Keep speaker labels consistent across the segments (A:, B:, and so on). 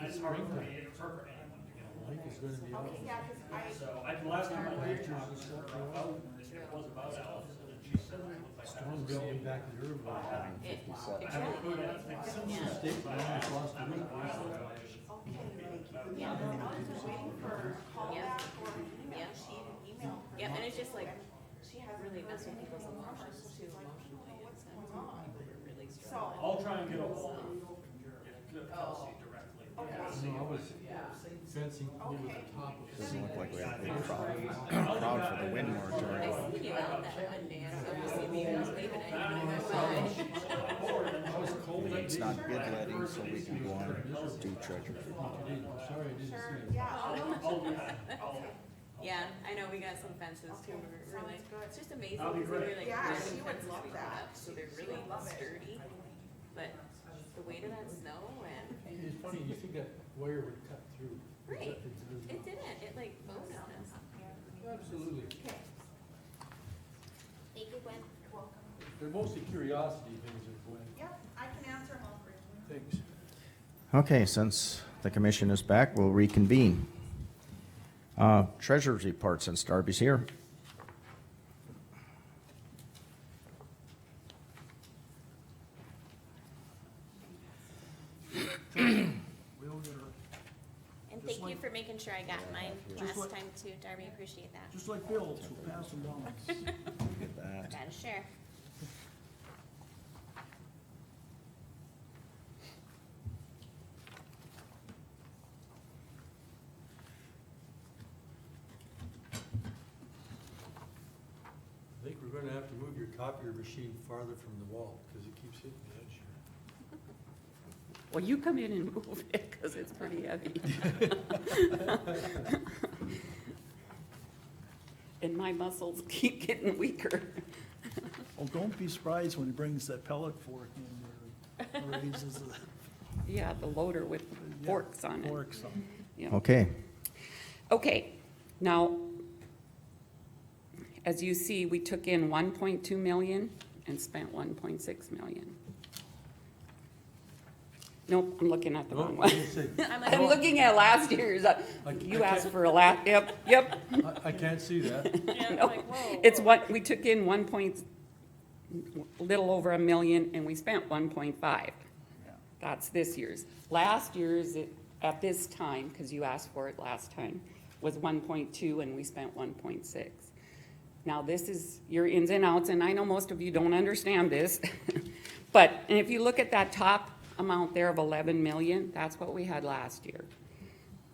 A: It's hard for me to interpret anyone to get along.
B: Mike is gonna be out.
C: Okay, yeah, cause
A: So, the last time I heard her, it was about Allison, and she said it looked like.
B: Strong building back in Uruguay.
D: It
A: I haven't
D: truly
A: heard anything since.
D: Yeah.
B: State almost lost a week.
D: Yeah.
C: I was just waiting for a call
D: Yeah.
C: back or an email.
D: Yeah.
C: She didn't email her.
D: Yep, and it's just like,
C: She has
D: really mess with people's emotions too emotionally.
C: What's
D: It's
C: going on?
D: people are really
C: So,
D: struggling.
A: I'll try and get a hold of Kelsey directly.
C: Okay.
B: No, I was fencing near the top of.
E: Doesn't look like we have a big crowd for the wind
D: I
E: moratorium.
D: seen you out that one day, so you see me, I was leaving, I didn't even know.
B: I was cold.
E: It's not bid letting, so we can go on and do treasure.
B: Sorry, I didn't see
C: sure,
B: it.
C: yeah.
A: I'll do that.
D: Yeah, I know, we got some fences too, we're really,
C: Sounds good.
D: it's just amazing,
A: That'll be
D: because they're
A: great.
D: like
C: Yeah,
D: wooden
C: she would
D: fences
C: love
D: we put
C: that.
D: up, so they're
C: She
D: really
C: would love it.
D: sturdy. But the weight of that snow and,
B: It's funny, you think that wire would cut through.
D: right,
B: It does
D: it
B: not.
D: didn't, it like bowed on us.
B: Absolutely.
C: Okay.
D: Thank you, Gwen.
C: Welcome.
B: They're mostly curiosity things, are going.
C: Yep, I can answer them all for you.
B: Thanks.
E: Okay, since the commission is back, we'll reconvene. Treasurer's report, since Darby's here.
D: And thank you for making sure I got mine last time too, Darby, appreciate that.
F: Just like Bill, so pass them down.
E: Get that.
D: Gotta share.
B: I think we're gonna have to move your copier machine farther from the wall, because it keeps hitting the edge here.
G: Well, you come in and move it, because it's pretty heavy. And my muscles keep getting weaker.
F: Well, don't be surprised when he brings that pellet fork in there, raises the
G: Yeah, the loader with forks on it.
F: forks on.
G: Yeah.
E: Okay,
G: Okay, now, as you see, we took in 1.2 million and spent 1.6 million. Nope, I'm looking at the wrong
B: Oh, I
G: one.
B: was gonna say,
D: I'm like,
G: I'm looking at last year's, you asked for a yep.
B: I can't see that.
D: yeah, I'm
G: No,
D: like, whoa.
G: it's what, we took in little over a million and we spent 1.5. That's this year's. Last year's, at this time, because you asked for it last time, was 1.2 and we spent 1.6. Now, this is your ins and outs, and I know most of you don't understand this. But, and if you look at that top amount there of 11 million, that's what we had last year,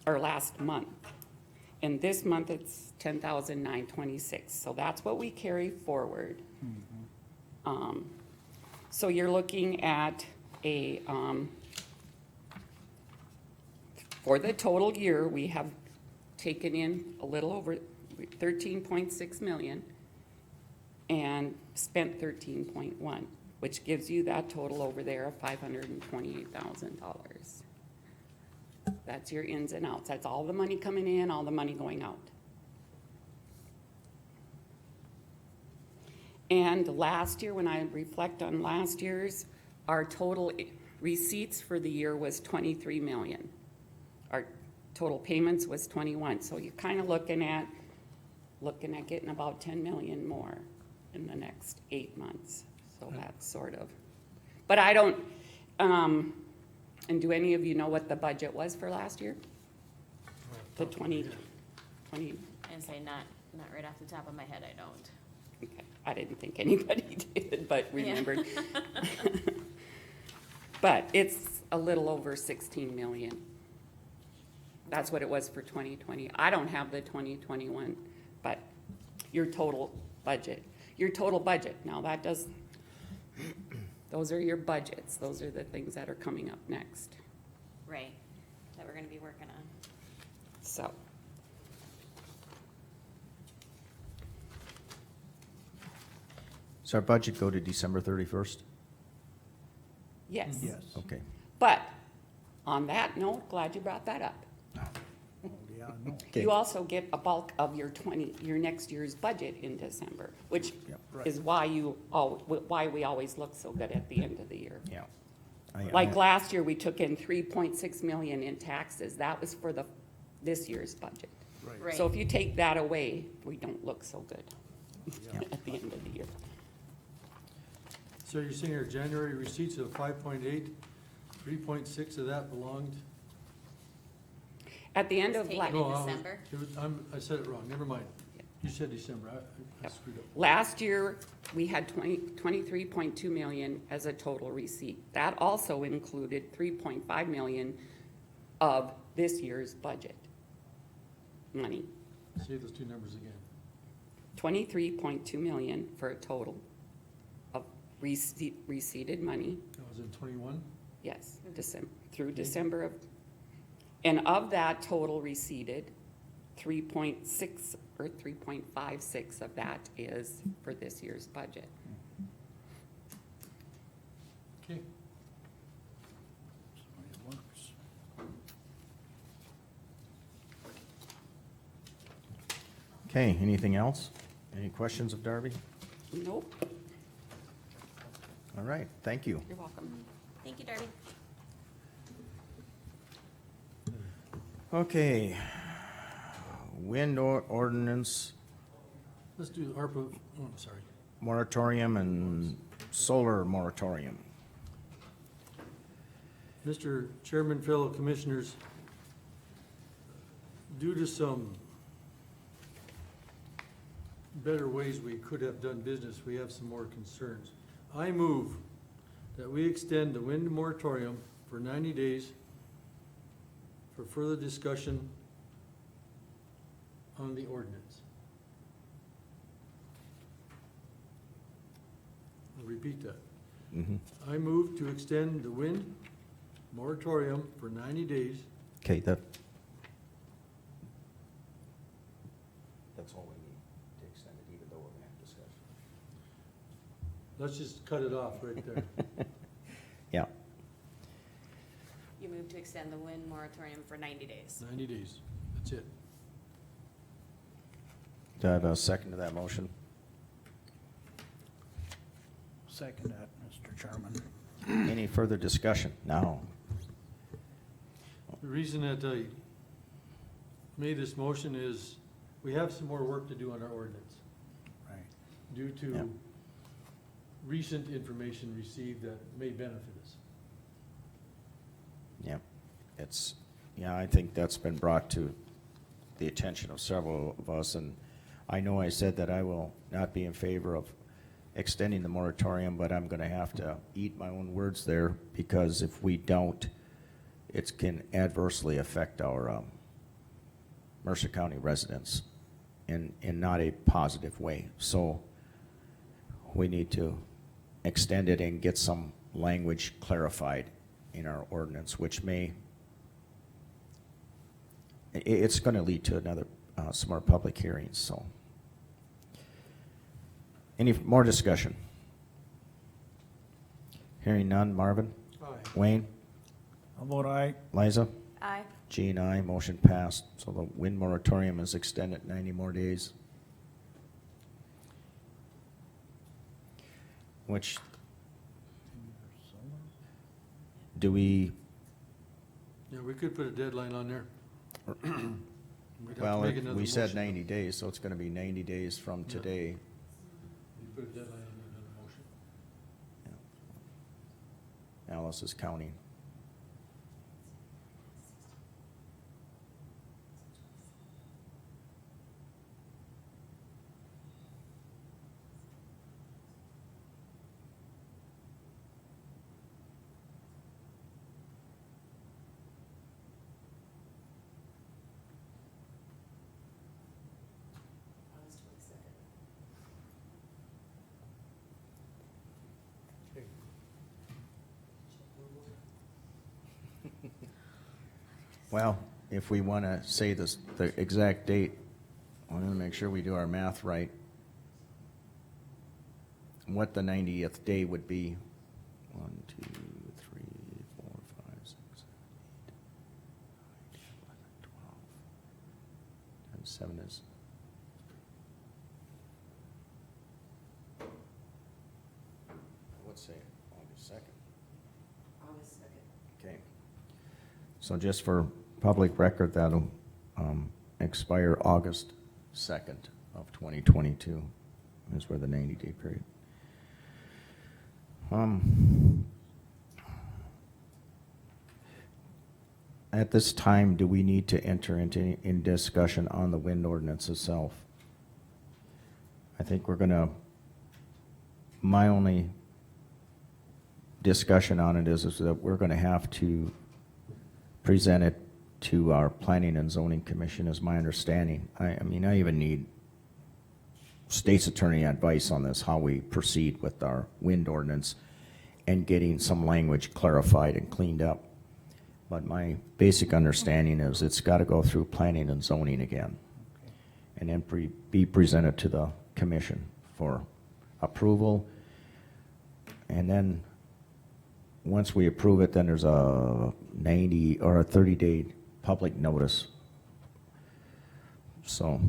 G: or last month. And this month, it's 10,926, so that's what we carry forward. So you're looking at a, for the total year, we have taken in a little over 13.6 million and spent 13.1, which gives you that total over there of $528,000. That's your ins and outs. That's all the money coming in, all the money going out. And last year, when I reflect on last year's, our total receipts for the year was 23 million. Our total payments was 21, so you're kind of looking at getting about 10 million more in the next 8 months. So that's sort of, but I don't, and do any of you know what the budget was for last year? The 20.
D: And say not right off the top of my head, I don't.
G: Okay, I didn't think anybody did, but remembered. But it's a little over 16 million. That's what it was for 2020. I don't have the 2021, but your total budget. Now that does, those are your budgets. Those are the things that are coming up next.
D: Right, that we're gonna be working on.
G: So.
E: does our budget go to December 31st?
G: Yes.
F: Yes.
E: Okay.
G: But on that note, glad you brought that up.
F: Oh, yeah, no.
E: Okay.
G: You also get a bulk of your next year's budget in December, which
E: Yep.
F: Right.
G: is why we always look so good at the end of the year.
E: Yeah.
G: Like last year, we took in 3.6 million in taxes. That was for this year's budget.
D: Right.
G: So if you take that away, we don't look so good at the end of the year.
B: So you're saying our January receipts of 5.8, 3.6 of that belonged?
G: At the end of,
D: Take it.
B: No, I was-
D: December?
B: I said it wrong, never mind. You said December, I screwed up.
G: last year, we had 23.2 million as a total receipt. That also included 3.5 million of this year's budget money.
B: Say those two numbers again.
G: 23.2 million for a total of receipted money,
B: That was in 21?
G: yes, through December of, and of that total receipted, 3.6 or 3.56 of that is for this year's budget.
B: Okay.
F: It works.
E: Okay, anything else? Any questions of Darby?
G: Nope,
E: All right, thank you.
G: you're welcome.
D: Thank you, Darby.
E: Okay. Wind ordinance,
B: Let's do ARPA, oh, I'm sorry.
E: moratorium and solar moratorium.
B: Mr. Chairman, fellow commissioners, due to some better ways we could have done business, we have some more concerns. I move that we extend the wind moratorium for 90 days for further discussion on the ordinance. I'll repeat that.
E: Mhm.
B: I move to extend the wind moratorium for 90 days.
E: Okay, that's all we need to extend it, even though we're gonna have discussion.
B: Let's just cut it off right there.
E: Yeah,
D: You move to extend the wind moratorium for 90 days.
B: 90 days, that's it.
E: do I have a second to that motion?
F: Second that, Mr. Chairman.
E: Any further discussion? No.
B: The reason that I made this motion is we have some more work to do on our ordinance
F: Right.
B: due
E: Yeah.
B: to recent information received that may benefit us.
E: Yep, it's, yeah, I think that's been brought to the attention of several of us, and I know I said that I will not be in favor of extending the moratorium, but I'm gonna have to eat my own words there, because if we don't, it can adversely affect our Mercer County residents in not a positive way. So we need to extend it and get some language clarified in our ordinance, which may, it's gonna lead to another, some more public hearings, so. Any more discussion? Hearing none. Marvin?
B: Aye.
E: Wayne?
F: I'll vote aye.
E: Liza?
D: Aye.
E: Jean, aye. Motion passed. So the wind moratorium is extended 90 more days. Which, do we,
B: Yeah, we could put a deadline on there. We'd have to
E: well,
B: make another
E: we said
B: motion.
E: 90 days, so it's gonna be 90 days from
B: Yeah.
E: today.
B: You put a deadline on another motion.
E: Alice is counting.
B: Okay.
E: Well, if we want to say this, the exact date, I want to make sure we do our math right. What the 90th day would be. 1, 2, 3, 4, 5, 6, 7, 8, 9, 10, 11, 12. And 7 is. Let's say August 2nd.
D: August
E: So just for public record, that'll expire August 2nd of 2022, is where the 90-day period. At this time, do we need to enter into in discussion on the wind ordinance itself? I think we're gonna, my only discussion on it is that we're gonna have to present it to our Planning and Zoning Commission, is my understanding. I mean, I even need state's attorney advice on this, how we proceed with our wind ordinance and getting some language clarified and cleaned up. But my basic understanding is it's got to go through planning and zoning again, and then be presented to the commission for approval. And then once we approve it, then there's a 90 or a 30-day public notice. So,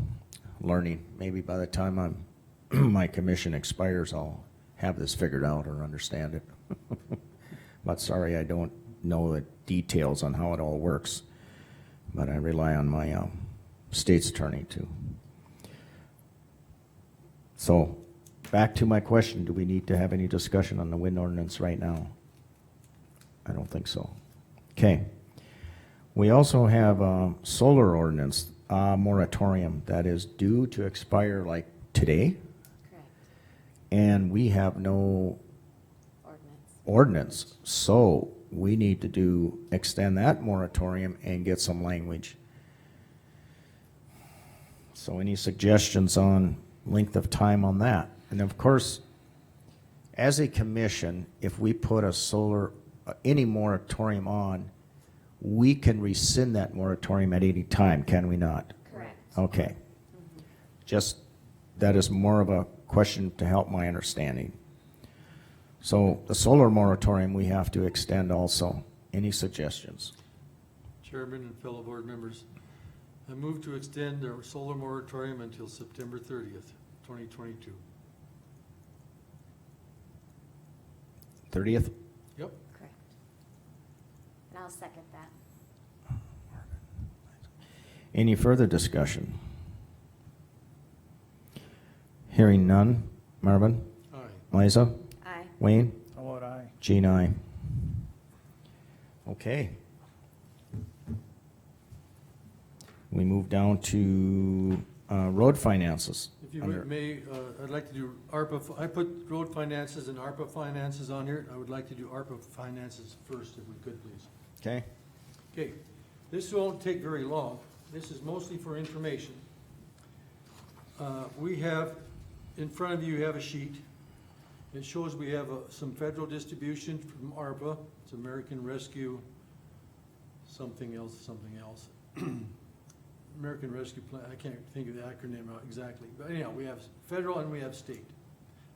E: learning, maybe by the time my commission expires, I'll have this figured out or understand it. But sorry, I don't know the details on how it all works, but I rely on my state's attorney too. So, back to my question, do we need to have any discussion on the wind ordinance right now? I don't think so. Okay. We also have a solar ordinance moratorium that is due to expire like today,
D: Correct.
E: and we have no
D: Ordinance.
E: ordinance. So we need to extend that moratorium and get some language. So any suggestions on length of time on that? And of course, as a commission, if we put a solar, any moratorium on, we can rescind that moratorium at any time, can we not?
D: Correct.
E: Okay. Just, that is more of a question to help my understanding. So the solar moratorium we have to extend also. Any suggestions?
B: Chairman and fellow board members, I move to extend our solar moratorium until September 30th, 2022.
E: 30th?
B: Yep.
D: Correct. And I'll second that.
E: Any further discussion? Hearing none. Marvin?
B: Aye.
E: Liza?
D: Aye.
E: Wayne?
F: How about I?
E: Jean, aye. Okay. We move down to road finances.
B: If you
E: Under-
B: may, I'd like to do ARPA, I put road finances and ARPA finances on here. I would like to do ARPA finances first, if we could, please.
E: Okay,
B: Okay, this won't take very long. This is mostly for information. We have, in front of you, you have a sheet. It shows we have some federal distribution from ARPA. It's American Rescue, something else. American Rescue Plan, I can't think of the acronym exactly. But anyhow, we have federal and we have state,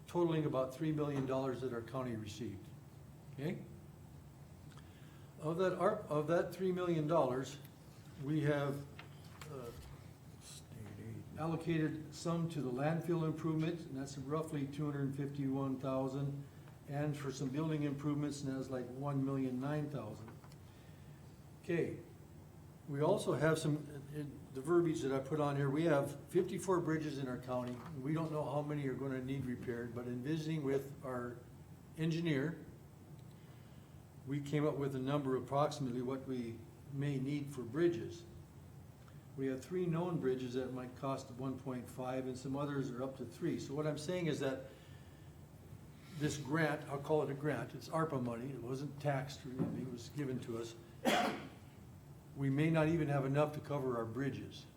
B: totaling about $3 million that our county received. Okay? Of that $3 million, we have allocated some to the landfill improvement, and that's roughly $251,000, and for some building improvements, and that's like $1,009,000. Okay, we also have some, the verbiage that I put on here, we have 54 bridges in our county. We don't know how many are gonna need repaired, but in visiting with our engineer, we came up with a number approximately what we may need for bridges. We have 3 known bridges that might cost 1.5, and some others are up to 3. So what I'm saying is that this grant, I'll call it a grant, it's ARPA money, it wasn't taxed, it was given to us. We may not even have enough to cover our bridges.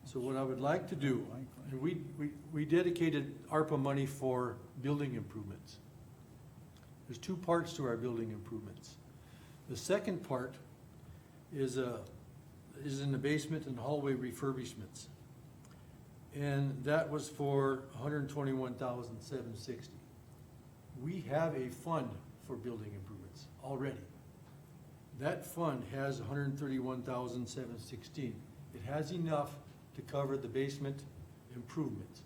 B: So what I would like to do, and we dedicated ARPA money for building improvements. There's 2 parts to our building improvements. The second part is in the basement and hallway refurbishments. And that was for $121,760. We have a fund for building improvements already. That fund has $131,716. It has enough to cover the basement improvements.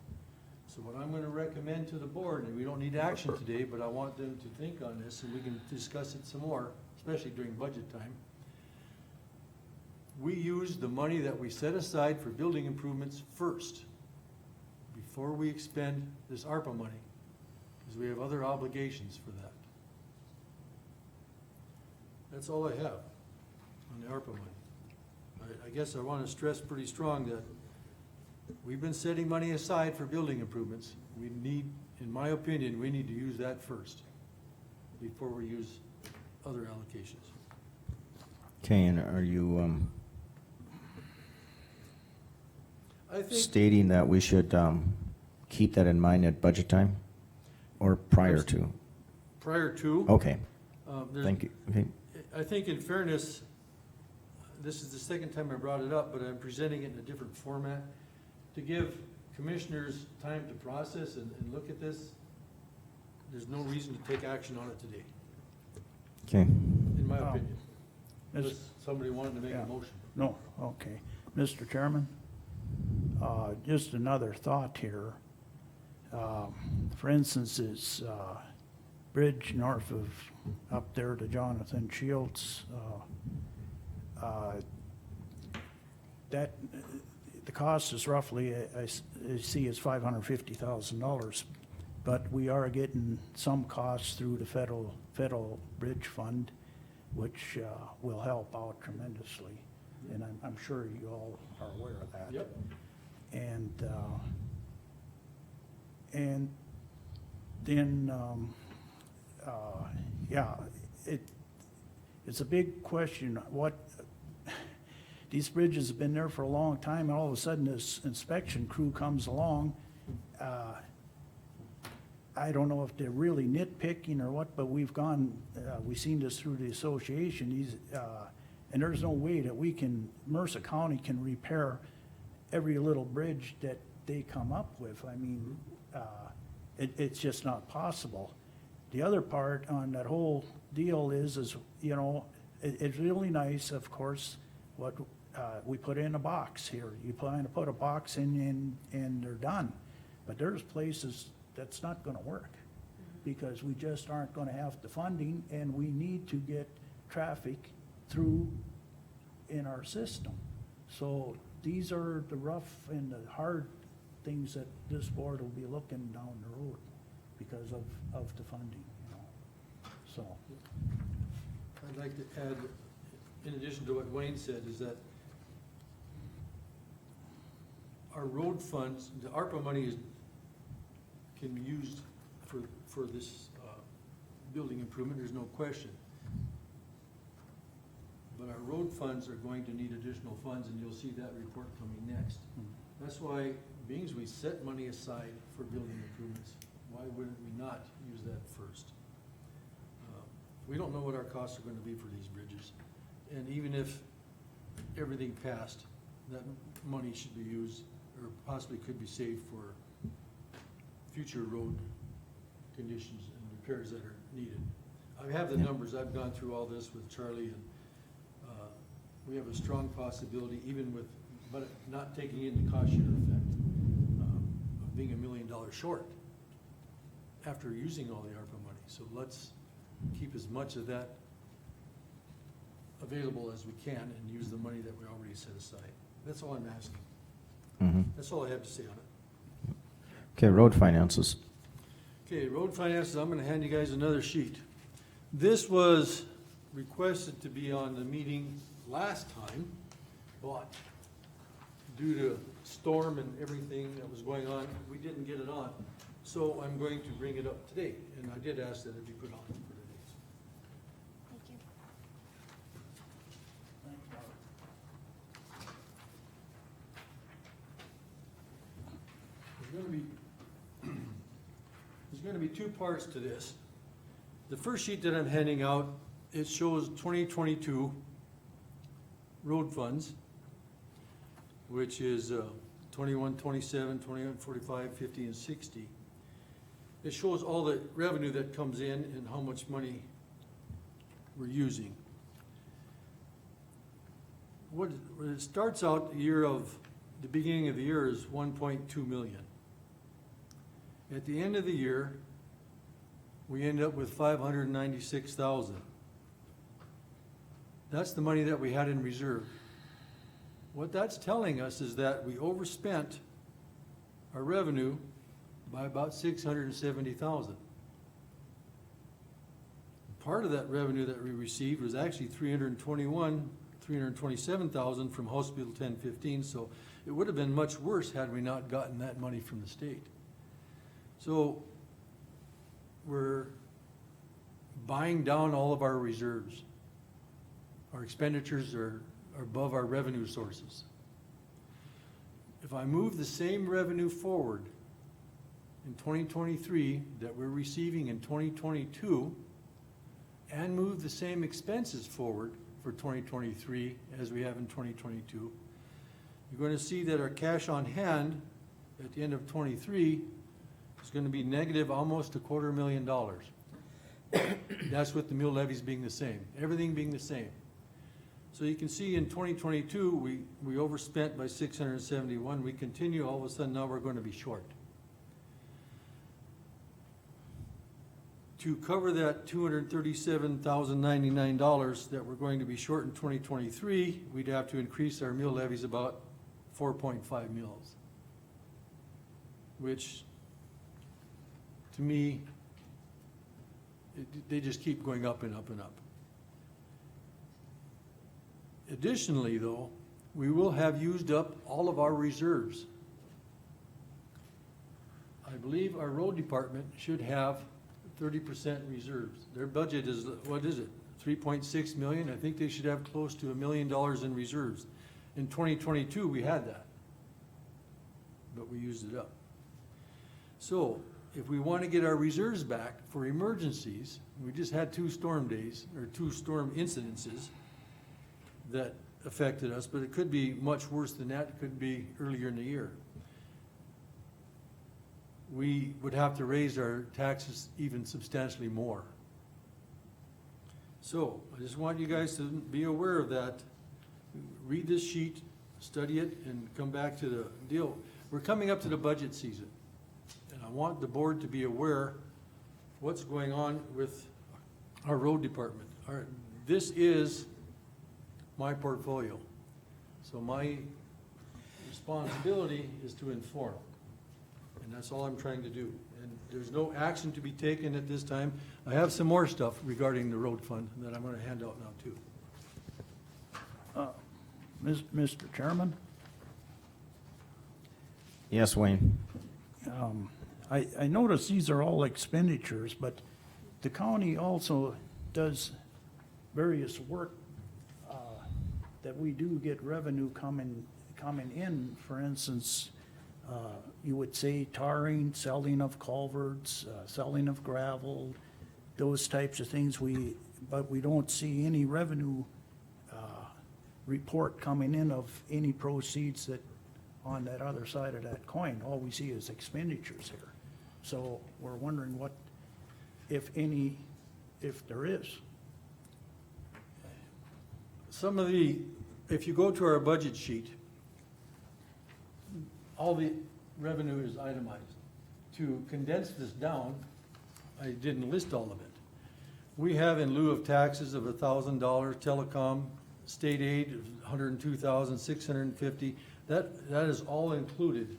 B: So what I'm gonna recommend to the board, and we don't need action today, but I want them to think on this and we can discuss it some more, especially during budget time, we use the money that we set aside for building improvements first, before we expend this ARPA money, because we have other obligations for that. That's all I have on the ARPA money. I guess I want to stress pretty strong that we've been setting money aside for building improvements. We need, in my opinion, we need to use that first before we use other allocations.
E: Okay, and are you
B: I think,
E: stating that we should keep that in mind at budget time? Or prior to?
B: prior to.
E: Okay,
B: There's-
E: thank you. Okay.
B: I think in fairness, this is the second time I brought it up, but I'm presenting it in a different format. To give commissioners time to process and look at this, there's no reason to take action on it today,
E: Okay.
B: in my
F: Wow.
B: opinion.
F: Mis-
B: Unless somebody wanted to make
F: Yeah.
B: a motion.
F: No, okay. Mr. Chairman, just another thought here. For instance, this bridge north of, up there to Jonathan Shields, that, the cost is roughly, I see is $550,000. But we are getting some costs through the federal bridge fund, which will help out tremendously. And I'm sure you all are aware of that.
B: Yep.
F: And then, yeah, it's a big question, what, these bridges have been there for a long time, and all of a sudden this inspection crew comes along. I don't know if they're really nitpicking or what, but we've gone, we've seen this through the association, and there's no way that we can, Mercer County can repair every little bridge that they come up with. I mean, it's just not possible. The other part on that whole deal is, you know, it's really nice, of course, what, we put in a box here. You plan to put a box in and they're done. But there's places that's not gonna work, because we just aren't gonna have the funding, and we need to get traffic through in our system. So these are the rough and the hard things that this board will be looking down the road because of the funding, you know, so.
B: I'd like to add, in addition to what Wayne said, is that our road funds, the ARPA money can be used for this building improvement, there's no question. But our road funds are going to need additional funds, and you'll see that report coming next. That's why, being as we set money aside for building improvements, why wouldn't we not use that first? We don't know what our costs are gonna be for these bridges. And even if everything passed, that money should be used, or possibly could be saved for future road conditions and repairs that are needed. I have the numbers, I've gone through all this with Charlie, and we have a strong possibility, even with, but not taking in the cost share effect, of being $1 million short after using all the ARPA money. So let's keep as much of that available as we can and use the money that we already set aside. That's all I'm asking.
E: Mhm.
B: That's all I have to say on it.
E: Okay, road finances.
B: Okay, road finances, I'm gonna hand you guys another sheet. This was requested to be on the meeting last time, but due to storm and everything that was going on, we didn't get it on. So I'm going to bring it up today, and I did ask that it be put on for today.
C: Thank you.
B: There's gonna be two parts to this. The first sheet that I'm handing out, it shows 2022 road funds, which is 21, 27, 21, 45, 50, and 60. It shows all the revenue that comes in and how much money we're using. What it starts out the beginning of the year is 1.2 million. At the end of the year, we end up with 596,000. That's the money that we had in reserve. What that's telling us is that we overspent our revenue by about $670,000. Part of that revenue that we received was actually $327,000 from House Bill 1015, so it would have been much worse had we not gotten that money from the state. So we're buying down all of our reserves. Our expenditures are above our revenue sources. If I move the same revenue forward in 2023 that we're receiving in 2022, and move the same expenses forward for 2023 as we have in 2022, you're going to see that our cash on hand at the end of 23 is going to be negative almost $250,000. That's with the mill levies being the same, everything being the same. So you can see in 2022, we overspent by 671. We continue, all of a sudden now we're going to be short. To cover that $237,099 that we're going to be short in 2023, we'd have to increase our mill levies about 4.5 mills, which, to me, they just keep going up and up and up. Additionally, though, we will have used up all of our reserves. I believe our road department should have 30% reserves. Their budget is, what is it, 3.6 million? I think they should have close to $1 million in reserves. In 2022, we had that, but we used it up. So if we want to get our reserves back for emergencies, we just had 2 storm days, or 2 storm incidences that affected us, but it could be much worse than that. It could be earlier in the year. We would have to raise our taxes even substantially more. So I just want you guys to be aware of that. Read this sheet, study it, and come back to the deal. We're coming up to the budget season, and I want the board to be aware what's going on with our road department. This is my portfolio, so my responsibility is to inform. And that's all I'm trying to do. And there's no action to be taken at this time. I have some more stuff regarding the road fund that I'm going to hand out now too.
F: Mr. Chairman,
E: Yes, Wayne?
F: I notice these are all expenditures, but the county also does various work that we do get revenue coming in. For instance, you would say tarring, selling of culverts, selling of gravel, those types of things. But we don't see any revenue report coming in of any proceeds that on that other side of that coin. All we see is expenditures here. So we're wondering what, if any, if there is.
B: Some of the, if you go to our budget sheet, all the revenue is itemized. To condense this down, I didn't list all of it. We have in lieu of taxes of $1,000, telecom, state aid of $102,650. That is all included.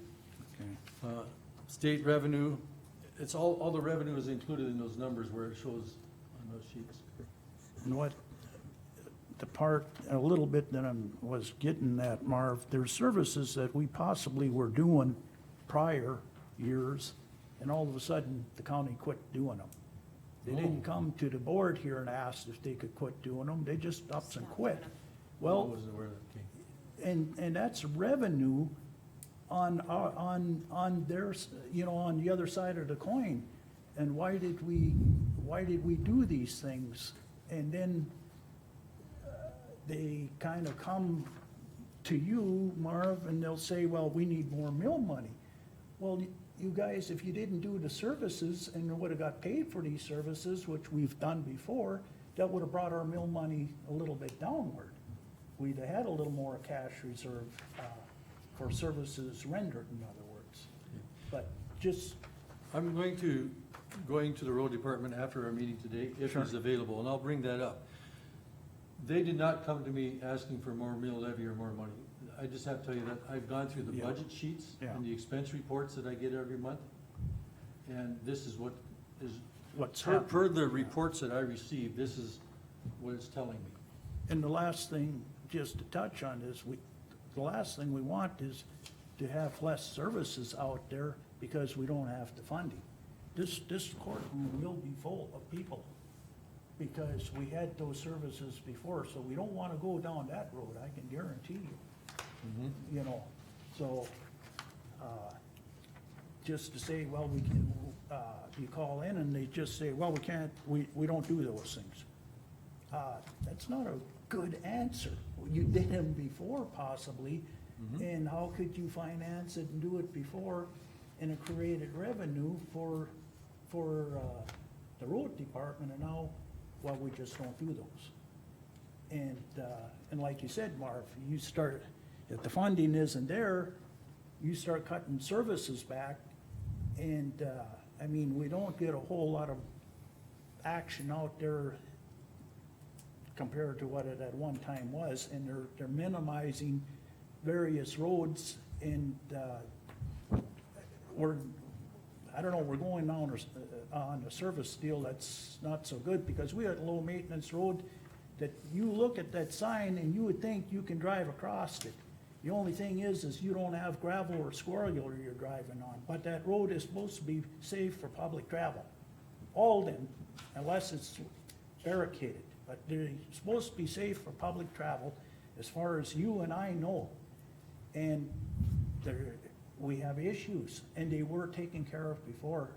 F: Okay.
B: State revenue, it's all the revenue is included in those numbers where it shows on those sheets.
F: And what, the part, a little bit that I was getting at, Marv, there's services that we possibly were doing prior years, and all of a sudden, the county quit doing them. They didn't come to the board here and ask if they could quit doing them, they just ups and quit.
B: I
F: Well,
B: wasn't aware of that. Okay.
F: and that's revenue on their, on the other side of the coin. And why did we do these things? And then they kind of come to you, Marv, and they'll say, well, we need more mill money. Well, you guys, if you didn't do the services and would have got paid for these services, which we've done before, that would have brought our mill money a little bit downward. We'd have had a little more cash reserve for services rendered, in other words. But just,
B: I'm going to the road department after our meeting today, if
F: Sure.
B: he's available, and I'll bring that up. They did not come to me asking for more mill levy or more money. I just have to tell you that I've gone through the
F: Yeah.
B: budget sheets
F: Yeah.
B: and the expense reports that I get every month. And this is what is,
F: What's
B: per
F: happening.
B: the reports that I receive, this is what it's telling me.
F: And the last thing, just to touch on is, the last thing we want is to have less services out there because we don't have the funding. This courtroom will be full of people because we had those services before, so we don't wanna go down that road, I can guarantee you. You know, so, just to say, well, we can, you call in and they just say, well, we can't, we don't do those things. That's not a good answer. You did them before possibly, and how could you finance it and do it before and it created revenue for the road department, and now, well, we just don't do those. And like you said, Marv, you start, if the funding isn't there, you start cutting services back, and, I mean, we don't get a whole lot of action out there compared to what it at one time was, and they're minimizing various roads, and, I don't know, we're going down on a service deal that's not so good, because we had a low maintenance road that you look at that sign and you would think you can drive across it. The only thing is you don't have gravel or squirrel you're driving on, but that road is supposed to be safe for public travel. All of them, unless it's barricaded, but they're supposed to be safe for public travel, as far as you and I know. And we have issues, and they were taken care of before.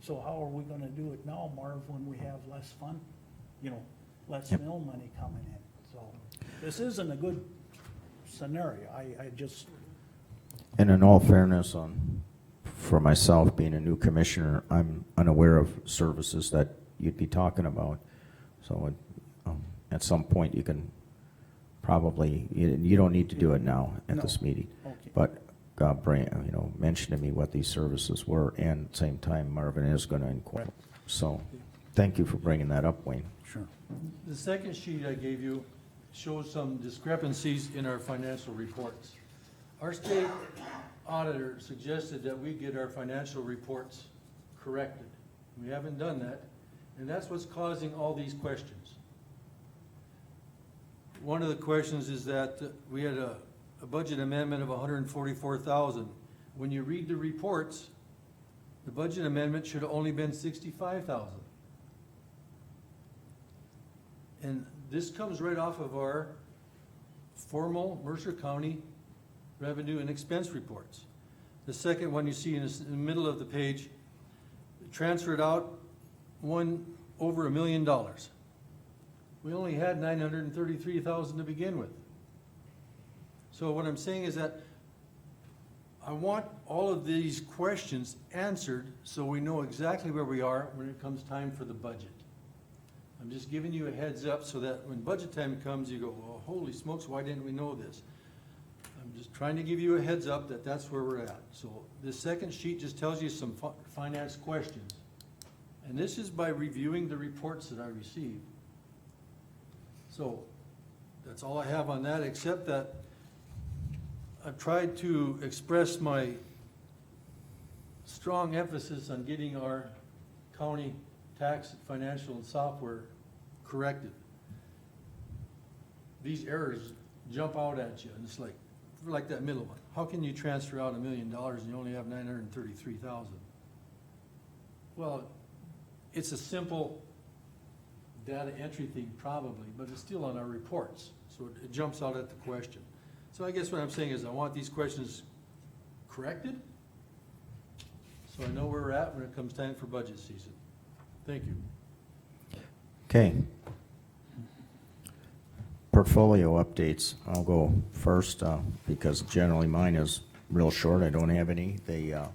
F: So how are we gonna do it now, Marv, when we have less fun, less mill money coming in? So this isn't a good scenario. I just,
E: And in all fairness, for myself, being a new commissioner, I'm unaware of services that you'd be talking about. So at some point, you can probably, you don't need to do it now at this meeting.
F: okay.
E: But mention to me what these services were, and at the same time, Marvin is gonna inquire. So, thank you for bringing that up, Wayne.
F: Sure.
B: The second sheet I gave you shows some discrepancies in our financial reports. Our state auditor suggested that we get our financial reports corrected. We haven't done that, and that's what's causing all these questions. One of the questions is that we had a budget amendment of $144,000. When you read the reports, the budget amendment should have only been $65,000. And this comes right off of our formal Mercer County revenue and expense reports. The second one you see in the middle of the page, transferred out over $1 million. We only had $933,000 to begin with. So what I'm saying is that I want all of these questions answered so we know exactly where we are when it comes time for the budget. I'm just giving you a heads up so that when budget time comes, you go, well, holy smokes, why didn't we know this? I'm just trying to give you a heads up that that's where we're at. So this second sheet just tells you some finance questions. And this is by reviewing the reports that I received. So that's all I have on that, except that I've tried to express my strong emphasis on getting our county tax, financial, and software corrected. These errors jump out at you, and it's like that middle one. How can you transfer out $1 million and you only have $933,000? Well, it's a simple data entry thing probably, but it's still on our reports, so it jumps out at the question. So I guess what I'm saying is I want these questions corrected, so I know where we're at when it comes time for budget season. Thank you.
E: Okay. Portfolio updates. I'll go first, because generally mine is real short. I don't have any. The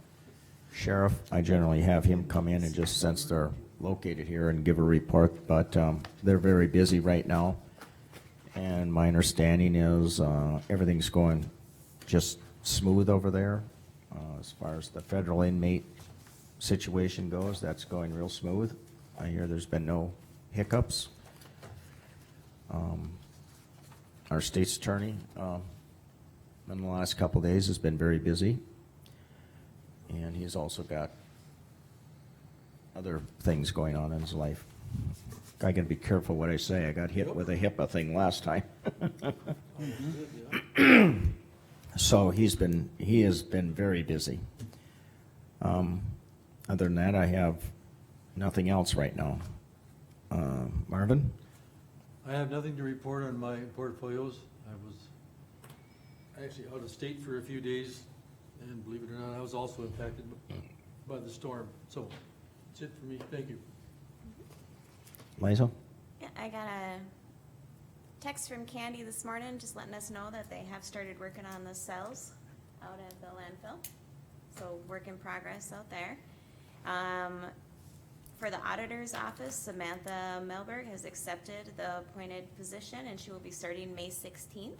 E: sheriff, I generally have him come in and just, since they're located here, and give a report, but they're very busy right now. And my understanding is everything's going just smooth over there. As far as the federal inmate situation goes, that's going real smooth. I hear there's been no hiccups. Our state's attorney in the last couple of days has been very busy. And he's also got other things going on in his life. I gotta be careful what I say. I got hit with a HIPAA thing last time. So he has been very busy. Other than that, I have nothing else right now. Marvin?
B: I have nothing to report on my portfolios. I was actually out of state for a few days, and believe it or not, I was also impacted by the storm. So, that's it for me. Thank you.
E: Liza?
C: Yeah, I got a text from Candy this morning, just letting us know that they have started working on the cells out at the landfill. So work in progress out there. For the auditor's office, Samantha Melberg has accepted the appointed position, and she will be starting May 16th.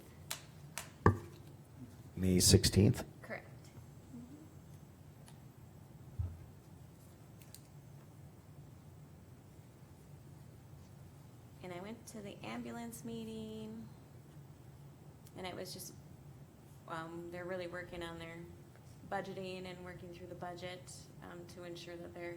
E: May 16th?
C: Correct. And I went to the ambulance meeting, and it was just, they're really working on their budgeting and working through the budget to ensure that they're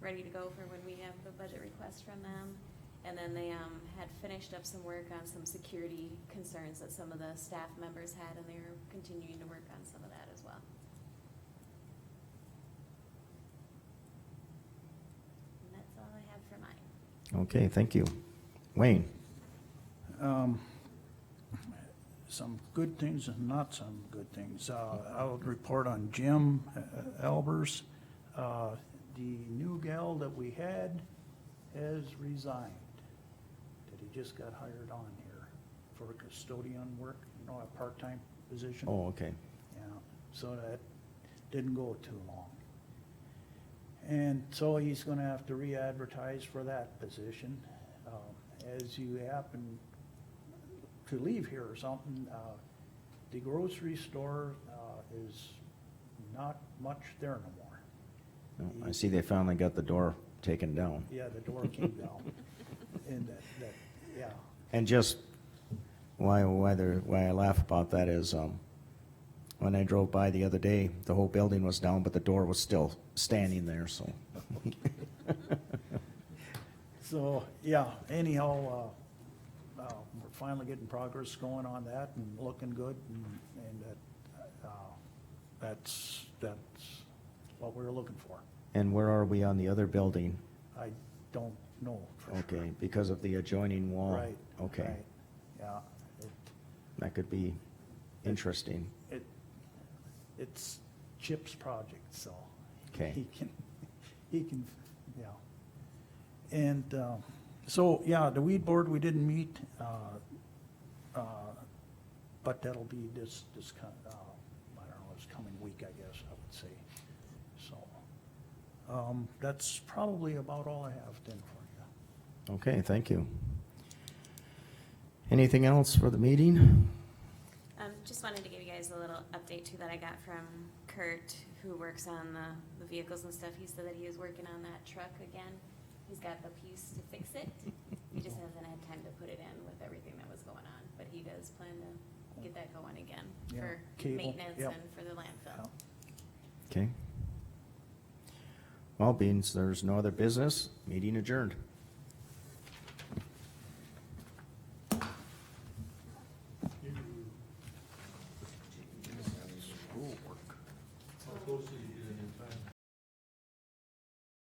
C: ready to go for when we have the budget request from them. And then they had finished up some work on some security concerns that some of the staff members had, and they're continuing to work on some of that as well. And that's all I have for mine.
E: Okay, thank you. Wayne?
F: Some good things and not some good things. I'll report on Jim Albers. The new gal that we had has resigned. That he just got hired on here for custodian work, a part-time position.
E: Oh, okay.
F: Yeah, so that didn't go too long. And so he's gonna have to re-advertise for that position. As you happen to leave here or something, the grocery store is not much there no more.
E: No, I see they finally got the door taken down.
F: Yeah, the door came down. And that, yeah.
E: And just why I laugh about that is when I drove by the other day, the whole building was down, but the door was still standing there, so.
F: So, yeah, anyhow, we're finally getting progress going on that and looking good, and that's what we're looking for.
E: And where are we on the other building?
F: I don't know for sure.
E: Okay, because of the adjoining wall?
F: Right.
E: Okay,
F: right, yeah.
E: that could be interesting.
F: It's Chip's project, so.
E: Okay.
F: He can, yeah. And, so, yeah, the weed board, we didn't meet, but that'll be this kind, I don't know, this coming week, I guess, I would say. So, that's probably about all I have then for you.
E: Okay, thank you. Anything else for the meeting?
C: Just wanted to give you guys a little update too that I got from Kurt, who works on the vehicles and stuff. He said that he is working on that truck again. He's got the piece to fix it. He just hasn't had time to put it in with everything that was going on, but he does plan to get that going again
F: Yeah,
C: for
F: cable,
C: maintenance
F: yep.
C: and for the landfill.
E: Okay. Well, being there's no other business, meeting adjourned.
B: How close did you get